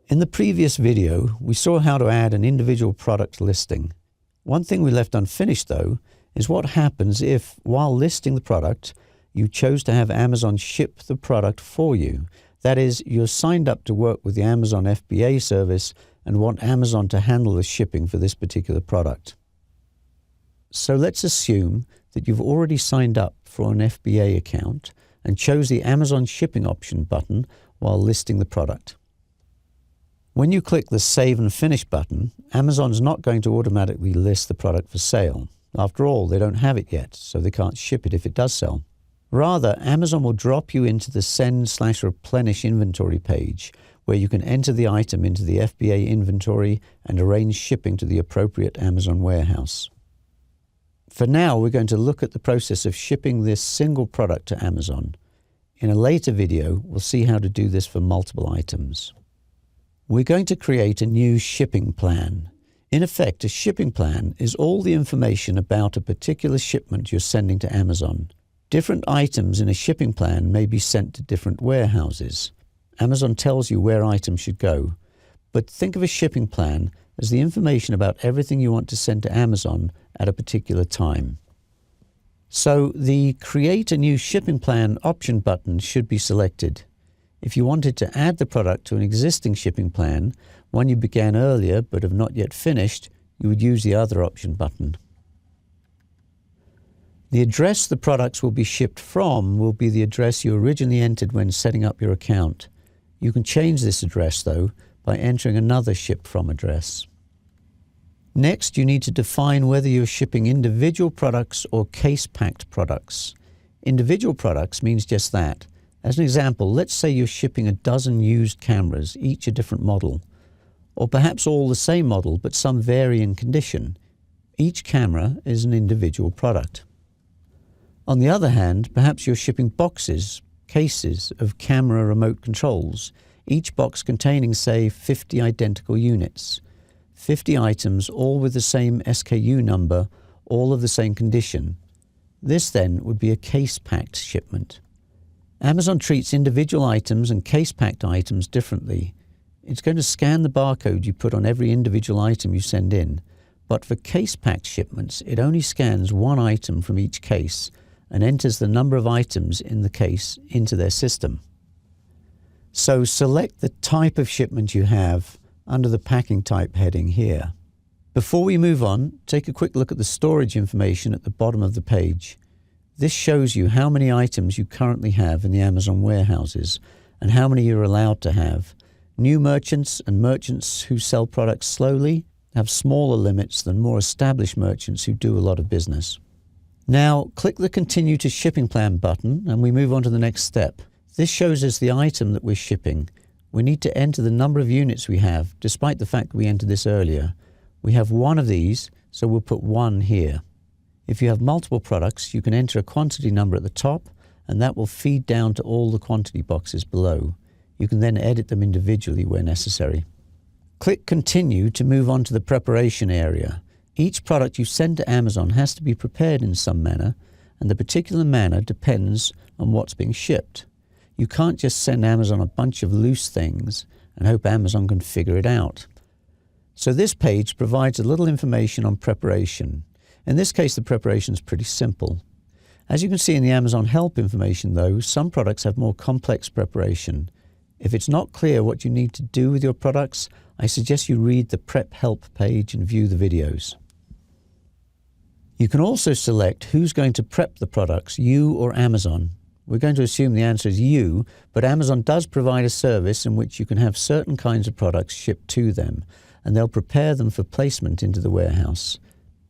In the previous video, we saw how to add an individual product listing. One thing we left unfinished, though, is what happens if, while listing the product, you chose to have Amazon ship the product for you. That is, you're signed up to work with the Amazon FBA service and want Amazon to handle the shipping for this particular product. So let's assume that you've already signed up for an FBA account and chose the Amazon shipping option button while listing the product. When you click the Save and Finish button, Amazon's not going to automatically list the product for sale. After all, they don't have it yet, so they can't ship it if it does sell. Rather, Amazon will drop you into the Send/Replenish inventory page, where you can enter the item into the FBA inventory and arrange shipping to the appropriate Amazon warehouse. For now, we're going to look at the process of shipping this single product to Amazon. In a later video, we'll see how to do this for multiple items. We're going to create a new shipping plan. In effect, a shipping plan is all the information about a particular shipment you're sending to Amazon. Different items in a shipping plan may be sent to different warehouses. Amazon tells you where items should go, but think of a shipping plan as the information about everything you want to send to Amazon at a particular time. So the Create a New Shipping Plan option button should be selected. If you wanted to add the product to an existing shipping plan, one you began earlier but have not yet finished, you would use the other option button. The address the products will be shipped from will be the address you originally entered when setting up your account. You can change this address, though, by entering another ship from address. Next, you need to define whether you're shipping individual products or case-packed products. Individual products means just that. As an example, let's say you're shipping a dozen used cameras, each a different model, or perhaps all the same model but some vary in condition. Each camera is an individual product. On the other hand, perhaps you're shipping boxes, cases of camera remote controls, each box containing, say, 50 identical units. 50 items, all with the same SKU number, all of the same condition. This then would be a case-packed shipment. Amazon treats individual items and case-packed items differently. It's going to scan the barcode you put on every individual item you send in, but for case-packed shipments, it only scans one item from each case and enters the number of items in the case into their system. So select the type of shipment you have under the Packing Type heading here. Before we move on, take a quick look at the storage information at the bottom of the page. This shows you how many items you currently have in the Amazon warehouses and how many you're allowed to have. New merchants and merchants who sell products slowly have smaller limits than more established merchants who do a lot of business. Now, click the Continue to Shipping Plan button and we move on to the next step. This shows us the item that we're shipping. We need to enter the number of units we have, despite the fact that we entered this earlier. We have one of these, so we'll put 1 here. If you have multiple products, you can enter a quantity number at the top, and that will feed down to all the quantity boxes below. You can then edit them individually where necessary. Click Continue to move on to the preparation area. Each product you send to Amazon has to be prepared in some manner, and the particular manner depends on what's being shipped. You can't just send Amazon a bunch of loose things and hope Amazon can figure it out. So this page provides a little information on preparation. In this case, the preparation is pretty simple. As you can see in the Amazon help information, though, some products have more complex preparation. If it's not clear what you need to do with your products, I suggest you read the Prep Help page and view the videos. You can also select who's going to prep the products, you or Amazon. We're going to assume the answer is you, but Amazon does provide a service in which you can have certain kinds of products shipped to them, and they'll prepare them for placement into the warehouse.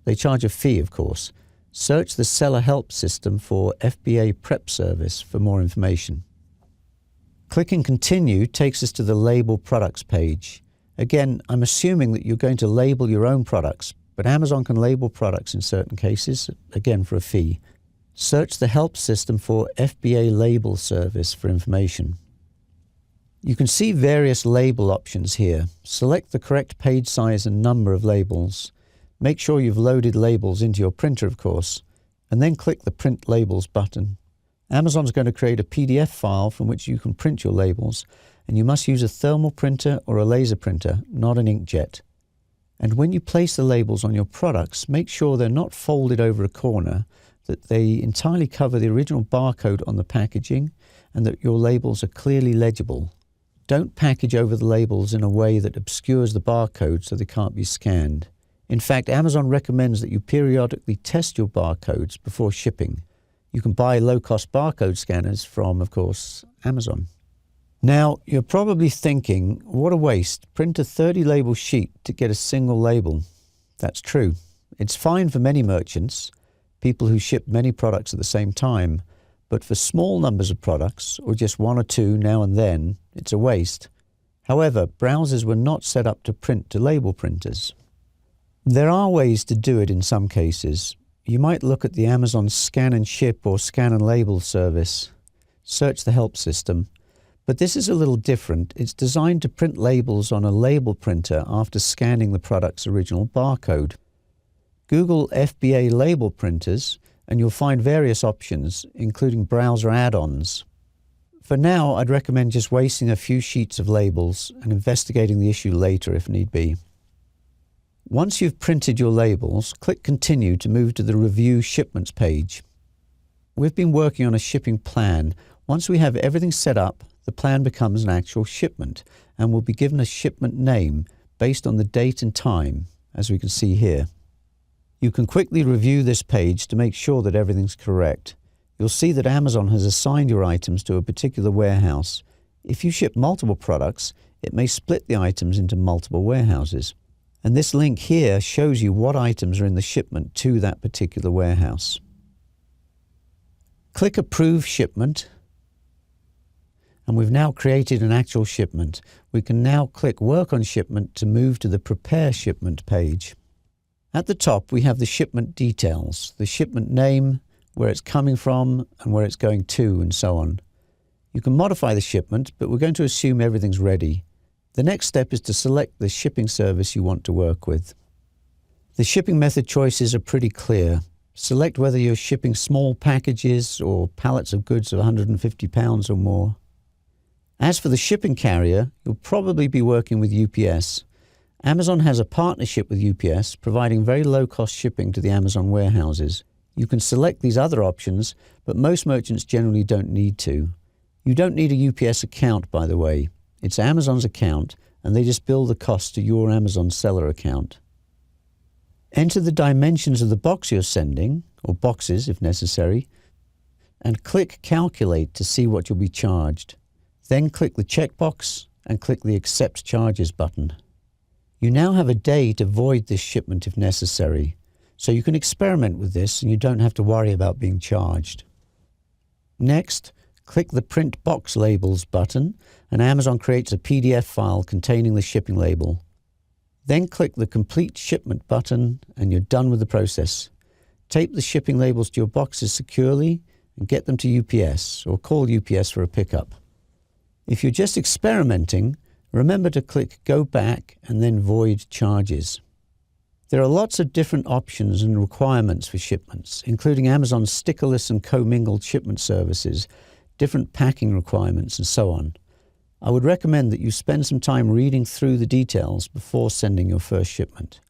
They charge a fee, of course. Search the Seller Help system for FBA Prep Service for more information. Clicking Continue takes us to the Label Products page. Again, I'm assuming that you're going to label your own products, but Amazon can label products in certain cases, again for a fee. Search the Help system for FBA Label Service for information. You can see various label options here. Select the correct page size and number of labels. Make sure you've loaded labels into your printer, of course, and then click the Print Labels button. Amazon's going to create a PDF file from which you can print your labels, and you must use a thermal printer or a laser printer, not an inkjet. And when you place the labels on your products, make sure they're not folded over a corner, that they entirely cover the original barcode on the packaging, and that your labels are clearly legible. Don't package over the labels in a way that obscures the barcode so they can't be scanned. In fact, Amazon recommends that you periodically test your barcodes before shipping. You can buy low-cost barcode scanners from, of course, Amazon. Now, you're probably thinking, what a waste, print a 30-label sheet to get a single label. That's true. It's fine for many merchants, people who ship many products at the same time, but for small numbers of products, or just one or two now and then, it's a waste. However, browsers were not set up to print to label printers. There are ways to do it in some cases. You might look at the Amazon Scan and Ship or Scan and Label service. Search the help system. But this is a little different. It's designed to print labels on a label printer after scanning the product's original barcode. Google FBA label printers and you'll find various options, including browser add-ons. For now, I'd recommend just wasting a few sheets of labels and investigating the issue later if need be. Once you've printed your labels, click Continue to move to the Review Shipments page. We've been working on a shipping plan. Once we have everything set up, the plan becomes an actual shipment and will be given a shipment name based on the date and time, as we can see here. You can quickly review this page to make sure that everything's correct. You'll see that Amazon has assigned your items to a particular warehouse. If you ship multiple products, it may split the items into multiple warehouses. And this link here shows you what items are in the shipment to that particular warehouse. Click Approve Shipment, and we've now created an actual shipment. We can now click Work on Shipment to move to the Prepare Shipment page. At the top, we have the shipment details, the shipment name, where it's coming from and where it's going to, and so on. You can modify the shipment, but we're going to assume everything's ready. The next step is to select the shipping service you want to work with. The shipping method choices are pretty clear. Select whether you're shipping small packages or pallets of goods of 150 pounds or more. As for the shipping carrier, you'll probably be working with UPS. Amazon has a partnership with UPS, providing very low-cost shipping to the Amazon warehouses. You can select these other options, but most merchants generally don't need to. You don't need a UPS account, by the way. It's Amazon's account, and they just bill the cost to your Amazon seller account. Enter the dimensions of the box you're sending, or boxes if necessary, and click Calculate to see what you'll be charged. Then click the checkbox and click the Accept Charges button. You now have a day to void this shipment if necessary, so you can experiment with this and you don't have to worry about being charged. Next, click the Print Box Labels button and Amazon creates a PDF file containing the shipping label. Then click the Complete Shipment button and you're done with the process. Tape the shipping labels to your boxes securely and get them to UPS or call UPS for a pickup. If you're just experimenting, remember to click Go Back and then Void Charges. There are lots of different options and requirements for shipments, including Amazon's stickerless and commingled shipment services, different packing requirements, and so on. I would recommend that you spend some time reading through the details before sending your first shipment.